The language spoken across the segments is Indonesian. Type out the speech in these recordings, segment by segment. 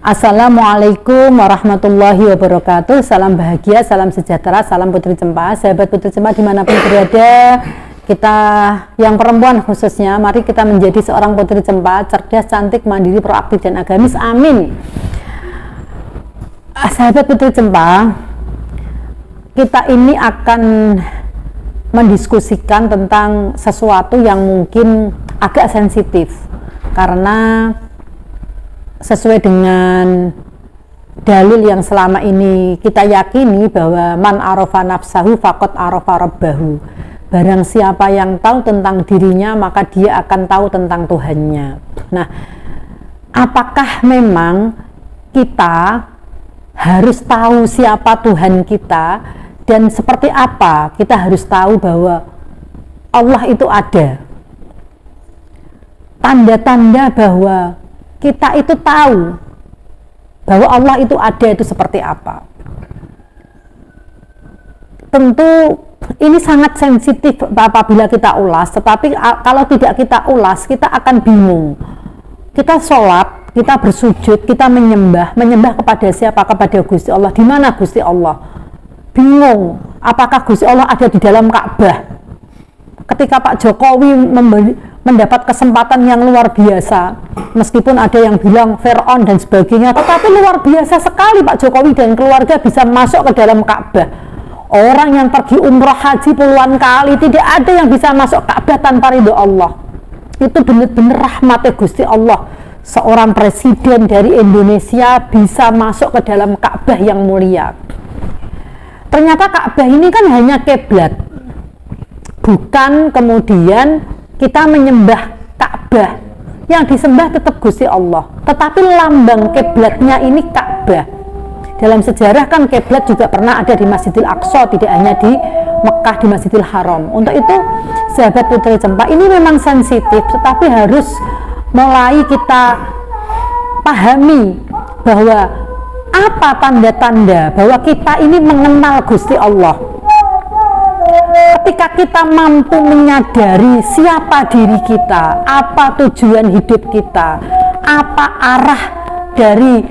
Assalamualaikum warahmatullahi wabarakatuh. Salam bahagia, salam sejahtera, salam Putri Cempa. Sahabat Putri Cempa dimanapun berada, kita yang perempuan khususnya, mari kita menjadi seorang Putri Cempa, cerdas, cantik, mandiri, proaktif, dan agamis. Amin. Sahabat Putri Cempa, kita ini akan mendiskusikan tentang sesuatu yang mungkin agak sensitif, karena sesuai dengan dalil yang selama ini kita yakini bahwa man arafa nafsahu faqad arafa rabbahu. Barang siapa yang tahu tentang dirinya, maka dia akan tahu tentang Tuhannya. Nah, apakah memang kita harus tahu siapa Tuhan kita, dan seperti apa kita harus tahu bahwa Allah itu ada? Tanda-tanda bahwa kita itu tahu bahwa Allah itu ada itu seperti apa? Tentu ini sangat sensitif apabila kita ulas, tetapi kalau tidak kita ulas, kita akan bingung. Kita sholat, kita bersujud, kita menyembah kepada siapa? Kepada Gusti Allah. Di mana Gusti Allah? Bingung. Apakah Gusti Allah ada di dalam Ka'bah? Ketika Pak Jokowi mendapat kesempatan yang luar biasa, meskipun ada yang bilang Fir'aun dan sebagainya, tetapi luar biasa sekali Pak Jokowi dan keluarga bisa masuk ke dalam Ka'bah. Orang yang pergi umrah haji puluhan kali, tidak ada yang bisa masuk Ka'bah tanpa ridho Allah. Itu benar-benar rahmatnya Gusti Allah. Seorang presiden dari Indonesia bisa masuk ke dalam Ka'bah yang mulia. Ternyata Ka'bah ini kan hanya kiblat, bukan kemudian kita menyembah Ka'bah. Yang disembah tetap Gusti Allah, tetapi lambang kiblatnya ini Ka'bah. Dalam sejarah kan kiblat juga pernah ada di Masjidil Aqsa, tidak hanya di Mekah, di Masjidil Haram. Untuk itu, sahabat Putri Cempa, ini memang sensitif, tetapi harus mulai kita pahami bahwa apa tanda-tanda bahwa kita ini mengenal Gusti Allah. Ketika kita mampu menyadari siapa diri kita, apa tujuan hidup kita, apa arah dari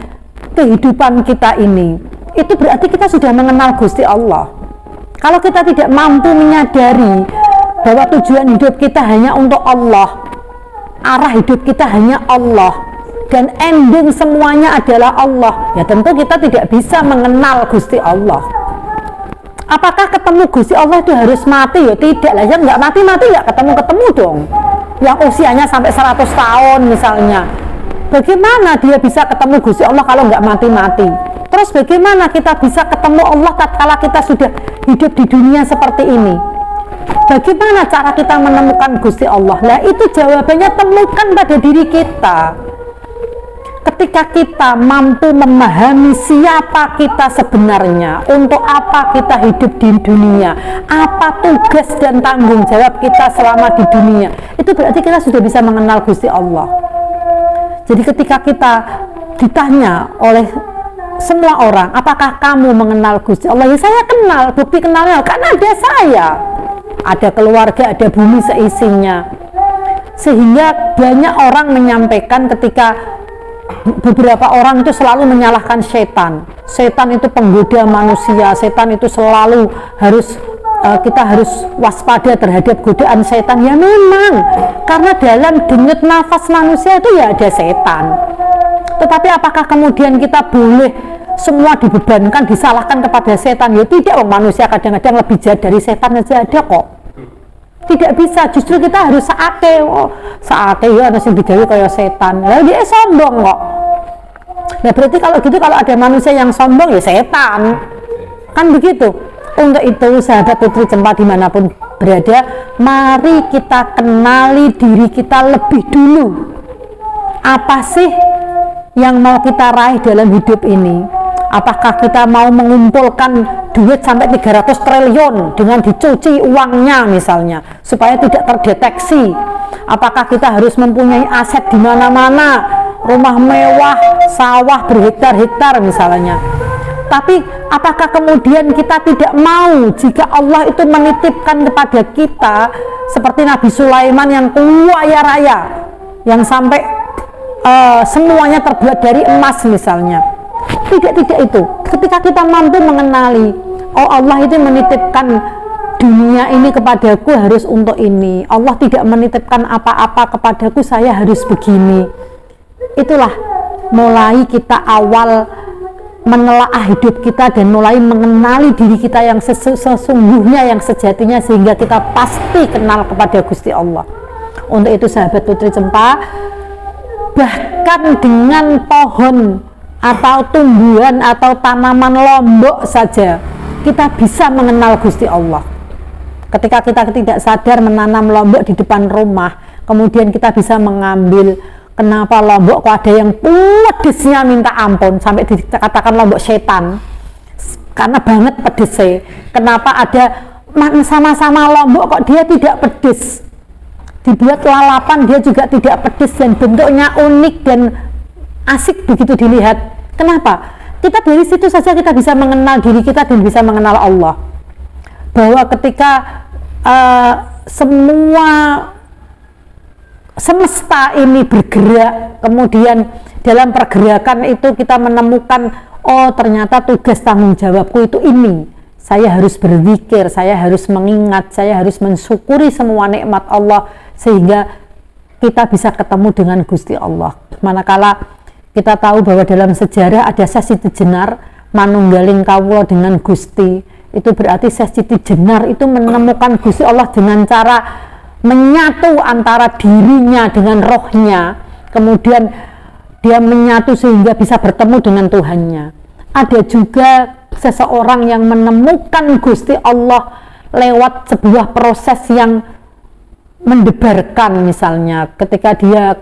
kehidupan kita ini, itu berarti kita sudah mengenal Gusti Allah. Kalau kita tidak mampu menyadari bahwa tujuan hidup kita hanya untuk Allah, arah hidup kita hanya Allah, dan ending semuanya adalah Allah, ya tentu kita tidak bisa mengenal Gusti Allah. Apakah ketemu Gusti Allah itu harus mati? Ya tidak lah, ya nggak mati-mati nggak ketemu dong. Yang usianya sampai 100 tahun misalnya, bagaimana dia bisa ketemu Gusti Allah kalau nggak mati-mati? Terus bagaimana kita bisa ketemu Allah tatkala kita sudah hidup di dunia seperti ini? Bagaimana cara kita menemukan Gusti Allah? Nah, itu jawabannya temukan pada diri kita. Ketika kita mampu memahami siapa kita sebenarnya, untuk apa kita hidup di dunia, apa tugas dan tanggung jawab kita selama di dunia, itu berarti kita sudah bisa mengenal Gusti Allah. Jadi ketika kita ditanya oleh semua orang, apakah kamu mengenal Gusti Allah? Ya saya kenal. Bukti kenalnya kan ada saya, ada keluarga, ada bumi seisinya. Sehingga banyak orang menyampaikan ketika beberapa orang itu selalu menyalahkan setan. Setan itu penggoda manusia, setan itu selalu kita harus waspada terhadap godaan setan. Ya memang, karena dalam denyut nafas manusia itu ya ada setan. Tetapi apakah kemudian kita boleh semua dibebankan, disalahkan kepada setan? Ya tidak, manusia kadang-kadang lebih jahat dari setan saja ada kok. Tidak bisa, justru kita harus saate ya nasi digawe kayak setan. Lah dia sombong kok. Nah berarti kalau gitu, kalau ada manusia yang sombong ya setan. Kan begitu. Untuk itu sahabat Putri Cempa dimanapun berada, mari kita kenali diri kita lebih dulu. Apa sih yang mau kita raih dalam hidup ini? Apakah kita mau mengumpulkan duit sampai 300 triliun dengan dicuci uangnya misalnya, supaya tidak terdeteksi? Apakah kita harus mempunyai aset di mana-mana, rumah mewah, sawah berhektar-hektar misalnya? Tapi apakah kemudian kita tidak mau jika Allah itu menitipkan kepada kita seperti Nabi Sulaiman yang kaya raya, yang sampai semuanya terbuat dari emas misalnya. Tidak itu. Ketika kita mampu mengenali, oh Allah itu menitipkan dunia ini kepadaku harus untuk ini. Allah tidak menitipkan apa-apa kepadaku, saya harus begini. Itulah mulai kita awal menelaah hidup kita dan mulai mengenali diri kita yang sesungguhnya, yang sejatinya, sehingga kita pasti kenal kepada Gusti Allah. Untuk itu sahabat Putri Cempa, bahkan dengan pohon atau tumbuhan atau tanaman lombok saja kita bisa mengenal Gusti Allah. Ketika kita tidak sadar menanam lombok di depan rumah, kemudian kita bisa mengambil. Kenapa lombok kok ada yang pedesnya minta ampun, sampai dikatakan lombok setan, karena banget pedesnya. Kenapa ada sama-sama lombok kok dia tidak pedes, dibuat lalapan dia juga tidak pedes, dan bentuknya unik dan asik begitu dilihat. Kenapa? Kita dari situ saja kita bisa mengenal diri kita dan bisa mengenal Allah. Bahwa ketika semesta ini bergerak, kemudian dalam pergerakan itu kita menemukan, oh ternyata tugas tanggung jawabku itu ini, saya harus berzikir, saya harus mengingat, saya harus mensyukuri semua nikmat Allah, sehingga kita bisa ketemu dengan Gusti Allah. Manakala kita tahu bahwa dalam sejarah ada Sesi Jenar manunggaling kawula dengan Gusti, itu berarti Sesi Jenar itu menemukan Gusti Allah dengan cara menyatu antara dirinya dengan rohnya, kemudian dia menyatu sehingga bisa bertemu dengan Tuhannya. Ada juga seseorang yang menemukan Gusti Allah lewat sebuah proses yang mendebarkan, misalnya ketika dia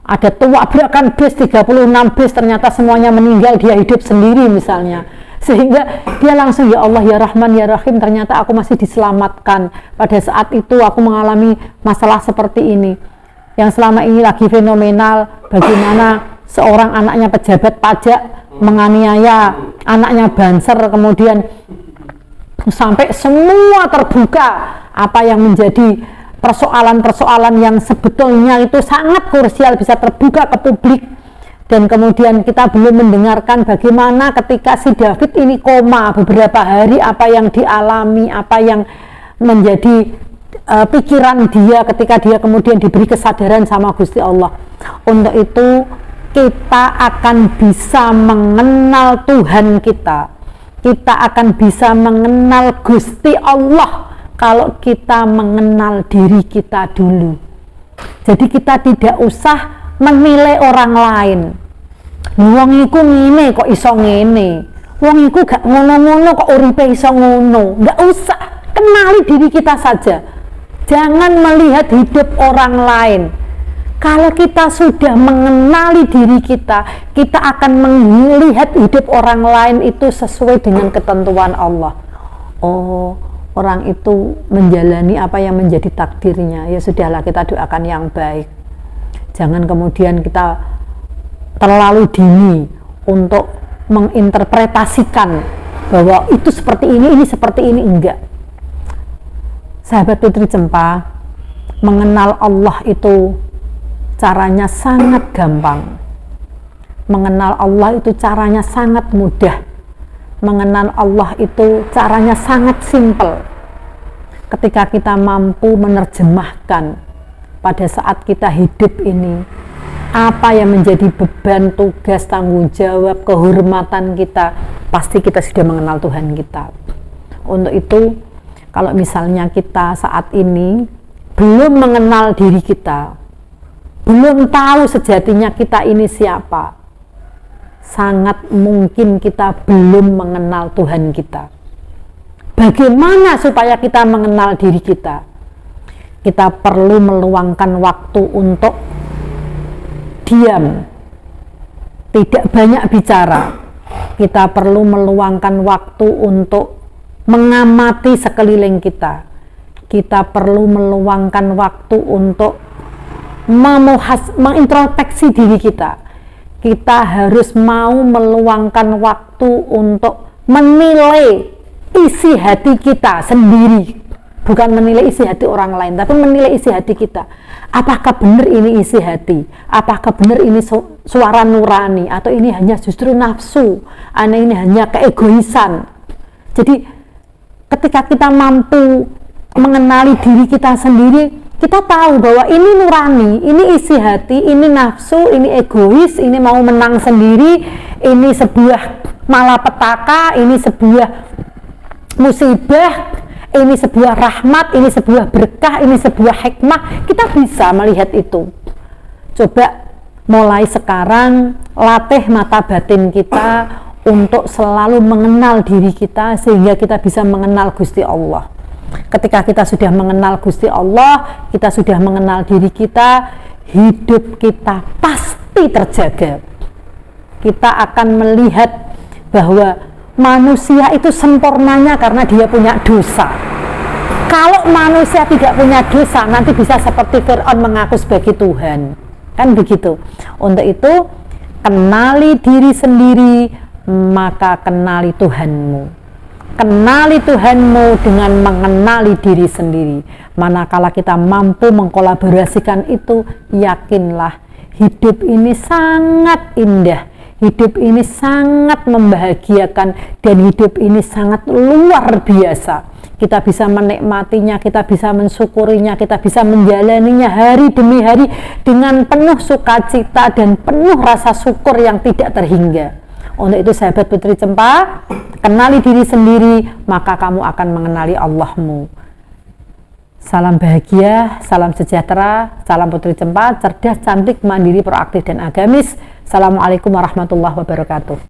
ada tabrakan bis 36 bis, ternyata semuanya meninggal, dia hidup sendiri misalnya, sehingga dia langsung, ya Allah, ya Rahman, ya Rahim, ternyata aku masih diselamatkan. Pada saat itu aku mengalami masalah seperti ini, yang selama ini lagi fenomenal, bagaimana seorang anaknya pejabat pajak menganiaya anaknya Banser, kemudian sampai semua terbuka apa yang menjadi persoalan-persoalan yang sebetulnya itu sangat krusial bisa terbuka ke publik. Dan kemudian kita belum mendengarkan bagaimana ketika si David ini koma beberapa hari, apa yang dialami, apa yang menjadi pikiran dia ketika dia kemudian diberi kesadaran sama Gusti Allah. Untuk itu kita akan bisa mengenal Tuhan kita akan bisa mengenal Gusti Allah kalau kita mengenal diri kita dulu. Jadi kita tidak usah menilai orang lain. Wong iku ngene kok iso ngene, wong iku gak ngono-ngono kok uripe iso ngono. Gak usah, kenali diri kita saja, jangan melihat hidup orang lain. Kalau kita sudah mengenali diri kita, kita akan melihat hidup orang lain itu sesuai dengan ketentuan Allah. Oh, orang itu menjalani apa yang menjadi takdirnya, ya sudahlah, kita doakan yang baik. Jangan kemudian kita terlalu dini untuk menginterpretasikan bahwa itu seperti ini seperti ini, enggak. Sahabat Putri Cempa, mengenal Allah itu caranya sangat gampang. Mengenal Allah itu caranya sangat mudah. Mengenal Allah itu caranya sangat simpel. Ketika kita mampu menerjemahkan pada saat kita hidup ini, apa yang menjadi beban, tugas, tanggung jawab, kehormatan kita, pasti kita sudah mengenal Tuhan kita. Untuk itu, kalau misalnya kita saat ini belum mengenal diri kita, belum tahu sejatinya kita ini siapa, sangat mungkin kita belum mengenal Tuhan kita. Bagaimana supaya kita mengenal diri kita? Kita perlu meluangkan waktu untuk diam, tidak banyak bicara. Kita perlu meluangkan waktu untuk mengamati sekeliling kita. Kita perlu meluangkan waktu untuk mengintrospeksi diri kita. Kita harus mau meluangkan waktu untuk menilai isi hati kita sendiri, bukan menilai isi hati orang lain, tapi menilai isi hati kita. Apakah benar ini isi hati? Apakah benar ini suara nurani? Atau ini hanya justru nafsu? Ini hanya keegoisan? Jadi ketika kita mampu mengenali diri kita sendiri, kita tahu bahwa ini nurani, ini isi hati, ini nafsu, ini egois, ini mau menang sendiri, ini sebuah malapetaka, ini sebuah musibah, ini sebuah rahmat, ini sebuah berkah, ini sebuah hikmah. Kita bisa melihat itu. Coba mulai sekarang latih mata batin kita untuk selalu mengenal diri kita sehingga kita bisa mengenal Gusti Allah. Ketika kita sudah mengenal Gusti Allah, kita sudah mengenal diri kita, hidup kita pasti terjaga. Kita akan melihat bahwa manusia itu sempurnanya karena dia punya dosa. Kalau manusia tidak punya dosa, nanti bisa seperti Fir'aun mengaku sebagai Tuhan. Kan begitu. Untuk itu, kenali diri sendiri, maka kenali Tuhanmu. Kenali Tuhanmu dengan mengenali diri sendiri. Manakala kita mampu mengkolaborasikan itu, yakinlah hidup ini sangat indah. Hidup ini sangat membahagiakan dan hidup ini sangat luar biasa. Kita bisa menikmatinya, kita bisa mensyukurinya, kita bisa menjalaninya hari demi hari dengan penuh sukacita dan penuh rasa syukur yang tidak terhingga. Untuk itu sahabat Putri Cempa, kenali diri sendiri, maka kamu akan mengenali Allahmu. Salam bahagia, salam sejahtera, salam Putri Cempa, cerdas, cantik, mandiri, proaktif, dan agamis. Assalamualaikum warahmatullahi wabarakatuh.